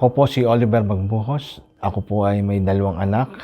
Ako po si Oliver Magbuhos. Ako po ay may 2 anak.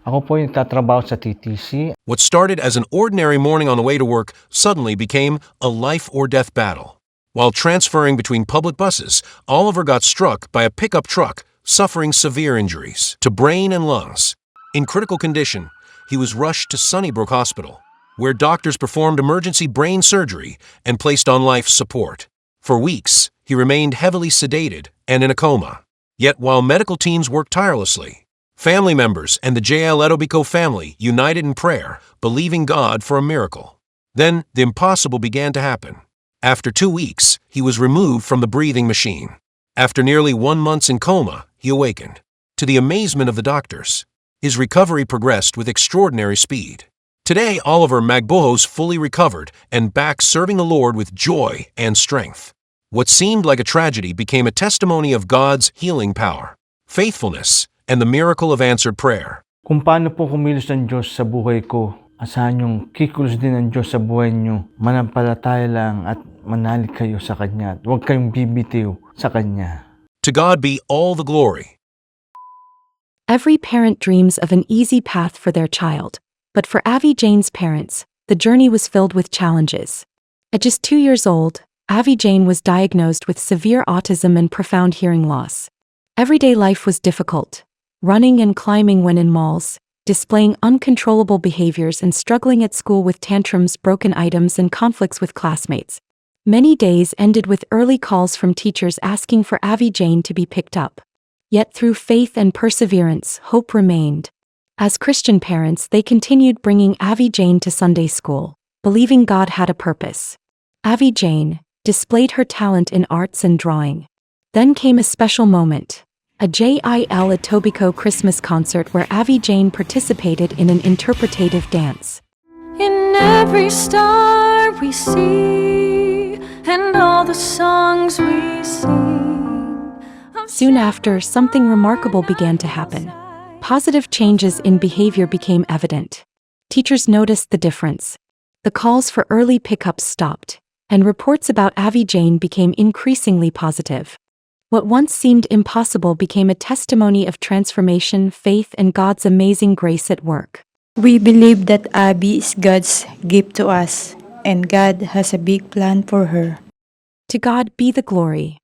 Ako po yung nagtatrabaho sa TTC. What started as an ordinary morning on the way to work suddenly became a life or death battle. While transferring between public buses, Oliver got struck by a pickup truck, suffering severe injuries to brain and lungs. In critical condition, he was rushed to Sunnybrook Hospital, where doctors performed emergency brain surgery and placed on life support. For weeks, he remained heavily sedated and in a coma. Yet while medical teams worked tirelessly, family members and the J.L. Etobicoke family united in prayer, believing God for a miracle. Then the impossible began to happen. After 2 weeks, he was removed from the breathing machine. After nearly 1 month in coma, he awakened. To the amazement of the doctors, his recovery progressed with extraordinary speed. Today, Oliver Magbuhos fully recovered and back serving the Lord with joy and strength. What seemed like a tragedy became a testimony of God's healing power, faithfulness, and the miracle of answered prayer. Kung paano po kumilos ng Diyos sa buhay ko, asahan yung kikilos din ng Diyos sa buhay nyo. Manampalataya lang at manalig kayo sa Kanya. Huwag kayong bibitiw sa Kanya. To God be all the glory. Every parent dreams of an easy path for their child, but for Avi Jane's parents, the journey was filled with challenges. At just 2 years old, Avi Jane was diagnosed with severe autism and profound hearing loss. Everyday life was difficult, running and climbing when in malls, displaying uncontrollable behaviors and struggling at school with tantrums, broken items, and conflicts with classmates. Many days ended with early calls from teachers asking for Avi Jane to be picked up. Yet through faith and perseverance, hope remained. As Christian parents, they continued bringing Avi Jane to Sunday school, believing God had a purpose. Avi Jane displayed her talent in arts and drawing. Then came a special moment, a J.I.L. Etobicoke Christmas concert where Avi Jane participated in an interpretative dance. In every star we see, and all the songs we sing. Soon after, something remarkable began to happen. Positive changes in behavior became evident. Teachers noticed the difference. The calls for early pickups stopped, and reports about Avi Jane became increasingly positive. What once seemed impossible became a testimony of transformation, faith, and God's amazing grace at work. We believe that Abby is God's gift to us, and God has a big plan for her. To God be the glory.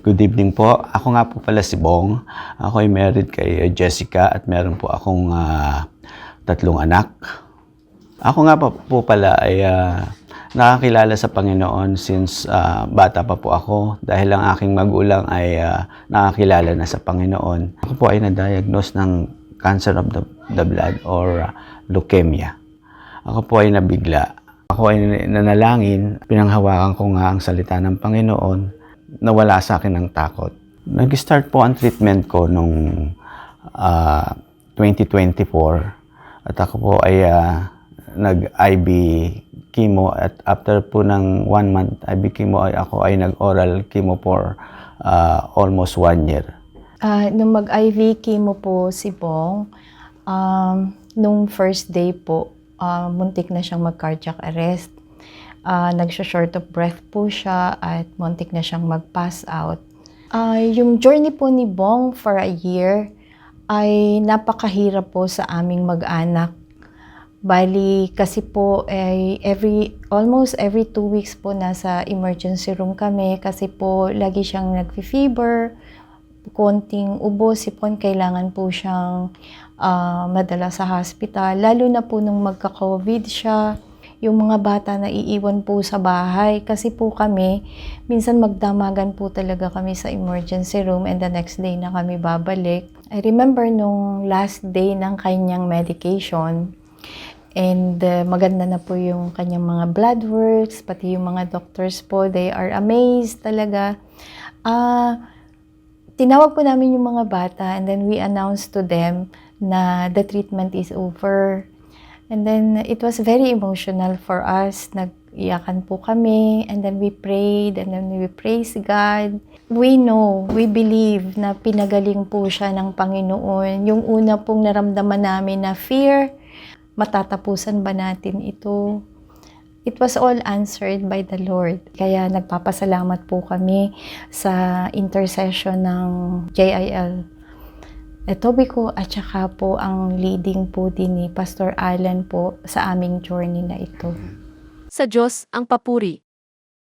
Good evening po. Ako nga po pala si Bong. Ako ay married kay Jessica at meron po akong 3 anak. Ako nga po pala ay nakakilala sa Panginoon since bata pa po ako dahil ang aking magulang ay nakakilala na sa Panginoon. Ako po ay na-diagnose ng cancer of the blood or leukemia. Ako po ay nabigla. Ako ay nanalangin, pinanghawakan ko nga ang salita ng Panginoon, nawala sa akin ng takot. Nag-start po ang treatment ko nung 2024 at ako po ay nag-IV chemo at after po ng 1 month IV chemo ay ako ay nag-oral chemo for almost 1 year. Nung mag-IV chemo po si Bong, nung first day po, muntik na siyang mag-cardiac arrest. Nagsho-short of breath po siya at muntik na siyang mag-pass out. Yung journey po ni Bong for a year ay napakahirap po sa aming mag-anak. Bali, kasi po almost every 2 weeks po nasa emergency room kami kasi po lagi siyang nag-fever, konting ubo, sipon, kailangan po siyang madala sa hospital. Lalo na po nung magka-COVID siya, yung mga bata na iiwan po sa bahay. Kasi po kami, minsan magdamagan po talaga kami sa emergency room and the next day na kami babalik. I remember nung last day ng kanyang medication and maganda na po yung kanyang mga blood works, pati yung mga doctors po, they are amazed talaga. Tinawag po namin yung mga bata and then we announced to them na the treatment is over. And then it was very emotional for us. Nag-iyakan po kami and then we prayed and then we praised God. We know, we believe na pinagaling po siya ng Panginoon. Yung una pong naramdaman namin na fear, matatapusan ba natin ito? It was all answered by the Lord. Kaya nagpapasalamat po kami sa intercession ng JIL Etobicoke at saka po ang leading po din ni Pastor Alan po sa aming journey na ito. Sa Diyos ang papuri.